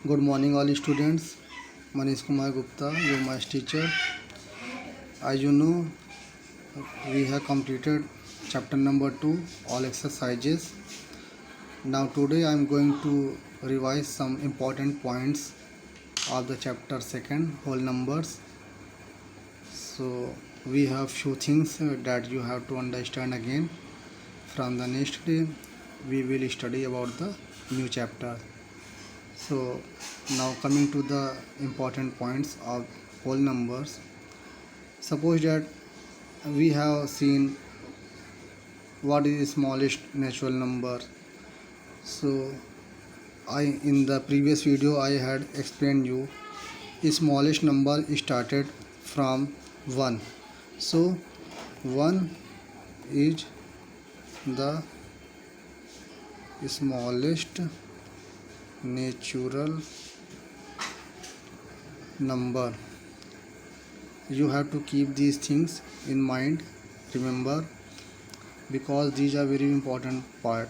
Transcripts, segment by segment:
Good morning, all students. Manish Kumar Gupta, your maths teacher. As you know, we have completed chapter number 2, all exercises. Now, today I am going to revise some important points of the chapter 2, whole numbers. So, we have few things that you have to understand again. From the next day, we will study about the new chapter. So now coming to the important points of whole numbers. Suppose that we have seen what is the smallest natural number. So in the previous video I had explained you the smallest number started from 1. So 1 is the smallest natural number. You have to keep these things in mind, remember, because these are very important part.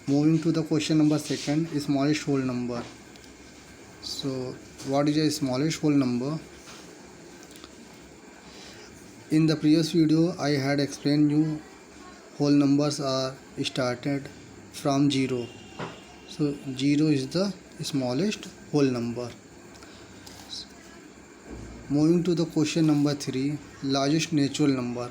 Moving to the question number 2, smallest whole number. So what is a smallest whole number? In the previous video I had explained you whole numbers are started from 0. So 0 is the smallest whole number. Moving to the question number 3, largest natural number.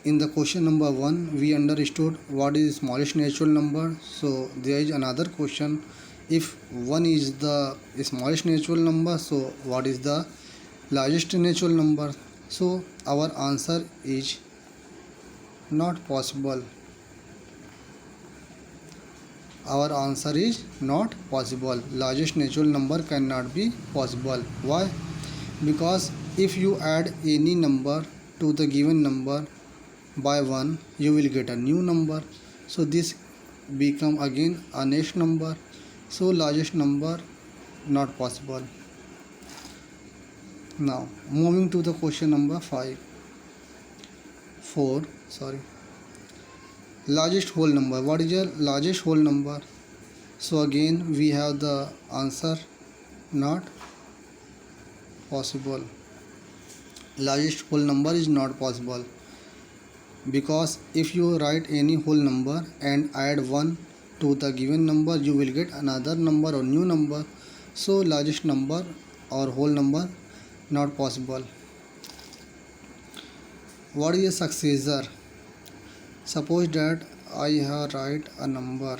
In the question number 1, we understood what is the smallest natural number. So there is another question. If 1 is the smallest natural number, so what is the largest natural number? So our answer is not possible. Our answer is not possible. Largest natural number cannot be possible. Why? Because if you add any number to the given number by 1, you will get a new number. So this become again a next number. So largest number not possible. Now moving to the question number 4. Largest whole number. What is your largest whole number? So again we have the answer not possible. Largest whole number is not possible, because if you write any whole number and add 1 to the given number, you will get another number or new number. So largest number or whole number not possible. What is a successor? Suppose that I have write a number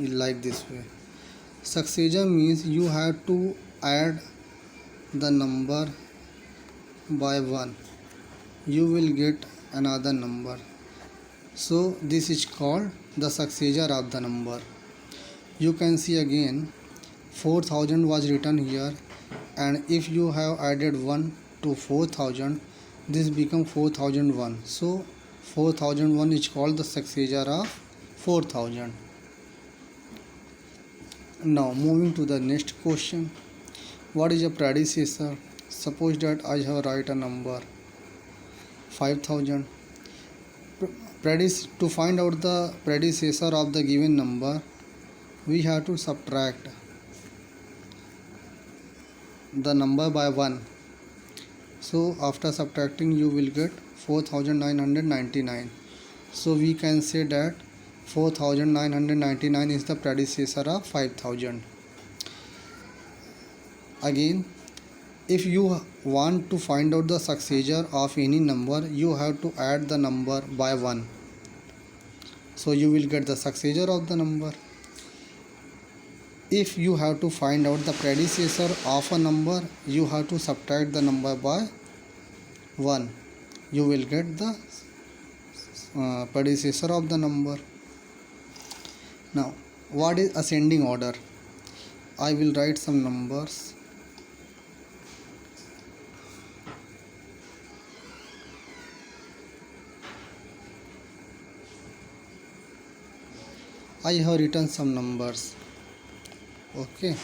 like this way. Successor means you have to add the number by 1. You will get another number. So this is called the successor of the number. You can see again 4000 was written here, and if you have added 1 to 4000, this become 4001. So 4001 is called the successor of 4000. Now moving to the next question. What is a predecessor? Suppose that I have write a number 5000. To find out the predecessor of the given number, we have to subtract the number by 1. So after subtracting you will get 4999. So we can say that 4999 is the predecessor of 5000. Again, if you want to find out the successor of any number, you have to add the number by 1. So you will get the successor of the number. If you have to find out the predecessor of a number, you have to subtract the number by 1. You will get the predecessor of the number. Now, what is ascending order? I will write some numbers. I have written some numbers. Okay.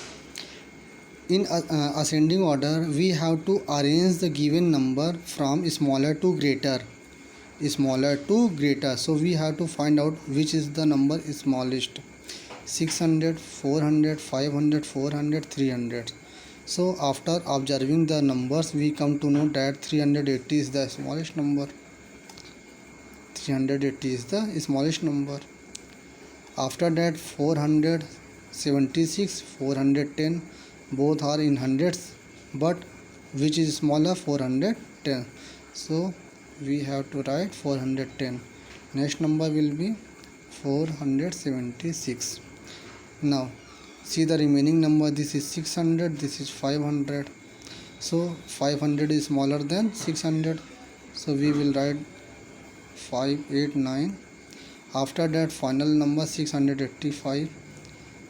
In ascending order, we have to arrange the given number from smaller to greater. smaller to greater. So we have to find out which is the number smallest. 600, 400, 500, 400, 300. So after observing the numbers, we come to know that 380 is the smallest number. 380 is the smallest number. After that 476, 410, both are in hundreds, but which is smaller? 410. So we have to write 410. Next number will be 476. Now see the remaining number. This is 600, this is 500. So 500 is smaller than 600, so we will write 589. After that final number 685.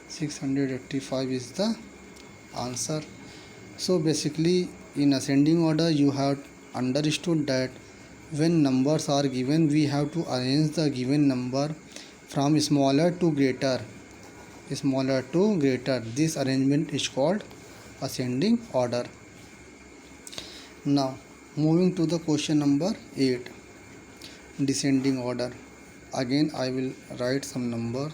685 is the answer. So basically in ascending order you have understood that when numbers are given, we have to arrange the given number from smaller to greater. Smaller to greater. This arrangement is called ascending order. Now moving to the question number 8, descending order. Again I will write some number.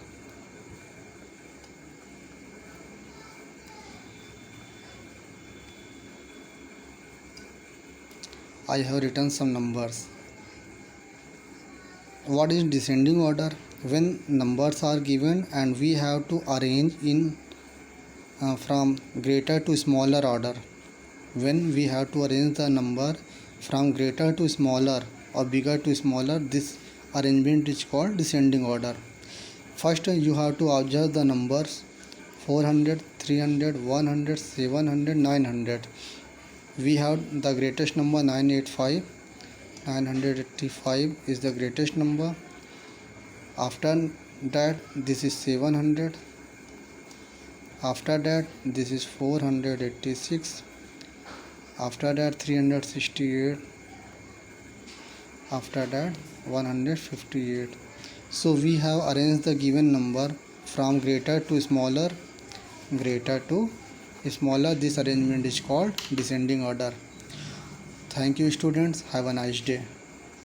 I have written some numbers. What is descending order? When numbers are given and we have to arrange in from greater to smaller order. When we have to arrange the number from greater to smaller or bigger to smaller, this arrangement is called descending order. First you have to observe the numbers 400, 300, 100, 700, 900. We have the greatest number 985. 985 is the greatest number. After that this is 700. After that this is 486. After that 368. After that 158. So we have arranged the given number from greater to smaller. Greater to smaller. This arrangement is called descending order. Thank you students. Have a nice day.